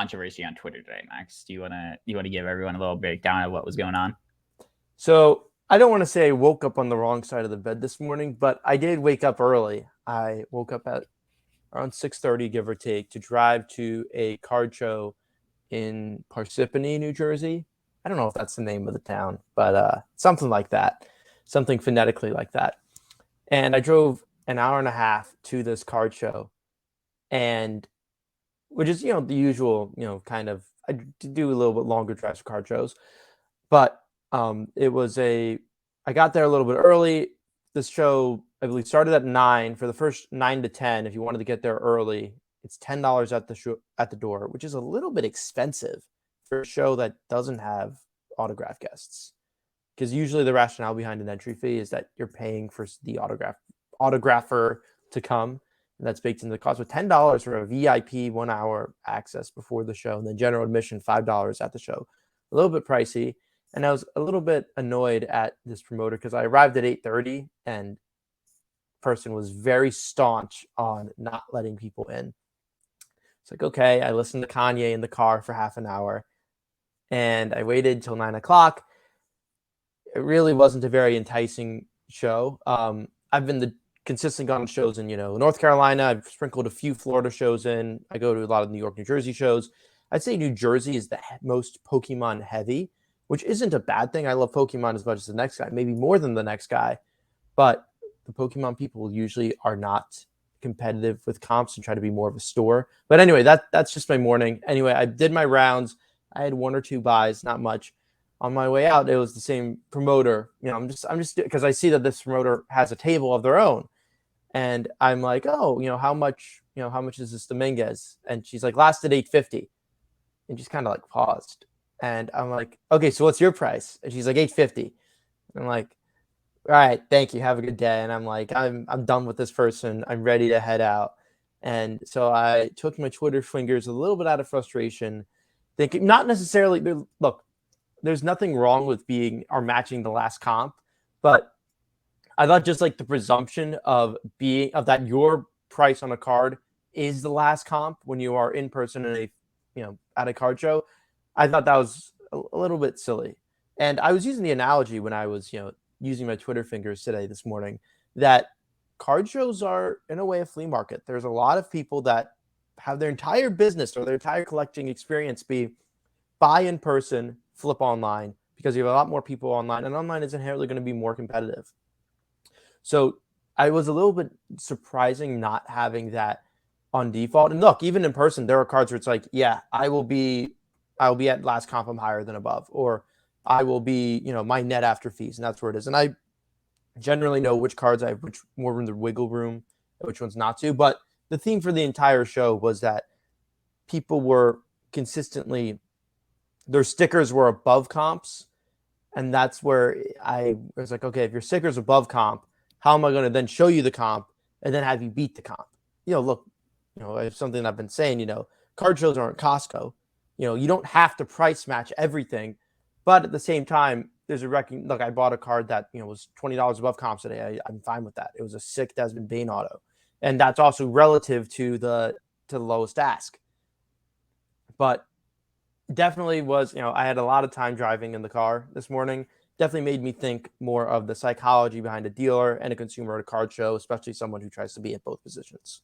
controversy on Twitter today, Max. Do you wanna give everyone a little breakdown of what was going on? So I don't want to say I woke up on the wrong side of the bed this morning, but I did wake up early. I woke up at around 6:30, give or take, to drive to a card show in Parsippany, New Jersey. I don't know if that's the name of the town, but something like that, something phonetically like that. And I drove an hour and a half to this card show, and which is the usual kind of I do a little bit longer drives for card shows, but it was I got there a little bit early. This show, I believe, started at 9. For the first 9 to 10, if you wanted to get there early, it's $10 at the door, which is a little bit expensive for a show that doesn't have autograph guests. Because usually the rationale behind an entry fee is that you're paying for the autographer to come, and that's baked into the cost. But $10 for a VIP 1 hour access before the show, and then general admission $5 at the show, a little bit pricey. And I was a little bit annoyed at this promoter because I arrived at 8:30 and person was very staunch on not letting people in. It's like, okay, I listened to Kanye in the car for half an hour and I waited till 9 o'clock. It really wasn't a very enticing show. I've been consistently gone to shows in, North Carolina. I've sprinkled a few Florida shows in. I go to a lot of New York, New Jersey shows. I'd say New Jersey is the most Pokemon heavy, which isn't a bad thing. I love Pokemon as much as the next guy, maybe more than the next guy. But the Pokemon people usually are not competitive with comps and try to be more of a store. But anyway, that's just my morning. Anyway, I did my rounds. I had 1 or 2 buys, not much. On my way out, it was the same promoter. I'm just because I see that this promoter has a table of their own. And I'm like, oh, how much is this Dominguez? And she's like, last at 850. And just kind of like paused. And I'm like, okay, so what's your price? And she's like, 850. I'm like, all right, thank you. Have a good day. And I'm like, I'm done with this person. I'm ready to head out. And so I took my Twitter fingers a little bit out of frustration, thinking not necessarily look, there's nothing wrong with being or matching the last comp, but I thought just like the presumption of that your price on a card is the last comp when you are in person at a card show. I thought that was a little bit silly. And I was using the analogy when I was, using my Twitter fingers this morning, that card shows are in a way a flea market. There's a lot of people that have their entire business or their entire collecting experience be buy in person, flip online, because you have a lot more people online, and online is inherently going to be more competitive. So I was a little bit surprising not having that on default. And look, even in person, there are cards where it's like, yeah, I will be at last comp, I'm higher than above, or I will be, my net after fees, and that's where it is. And I generally know which cards I have which more room to wiggle room and which ones not to. But the theme for the entire show was that people were consistently, their stickers were above comps. And that's where I was like, okay, if your sticker's above comp, how am I going to then show you the comp and then have you beat the comp? Look, it's something I've been saying, card shows aren't Costco. You don't have to price match everything. But at the same time, there's look, I bought a card that, was $20 above comps today. I'm fine with that. It was a sick Desmond Bain auto. And that's also relative to the lowest ask. But definitely was, I had a lot of time driving in the car this morning. Definitely made me think more of the psychology behind a dealer and a consumer at a card show, especially someone who tries to be at both positions.